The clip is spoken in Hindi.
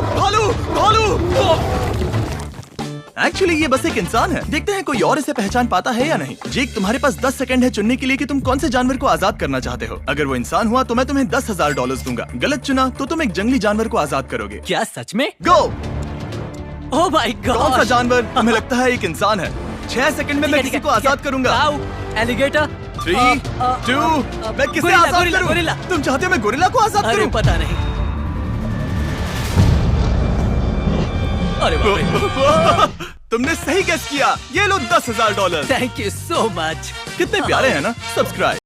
भालू भालू। एक्चुअली ये बस एक इंसान है। देखते हैं कोई और इसे पहचान पाता है या नहीं। जेक, तुम्हारे पास 10 सेकंड है चुनने के लिए कि तुम कौन से जानवर को आजाद करना चाहते हो। अगर वो इंसान हुआ तो मैं तुम्हें $10,000 दूंगा। गलत चुना तो तुम एक जंगली जानवर को आजाद करोगे। क्या सच में? गो। Oh my God. कौन सा जानवर? हमें लगता है एक इंसान है। 6 सेकंड में मैं किसी को आजाद करूंगा। काऊ, एलिगेटर, 3, 2, मैं किसे गोरिल्ला, आजाद गोरिल्ला, करूं? गोरिल्ला। तुम चाहते हो मैं गोरिल्ला को आजाद अरे करूं? पता नहीं। अरे बाप रे। तुमने सही गेस किया। ये लो $10,000। Thank you so much. कितने प्यारे हैं ना। सब्सक्राइब।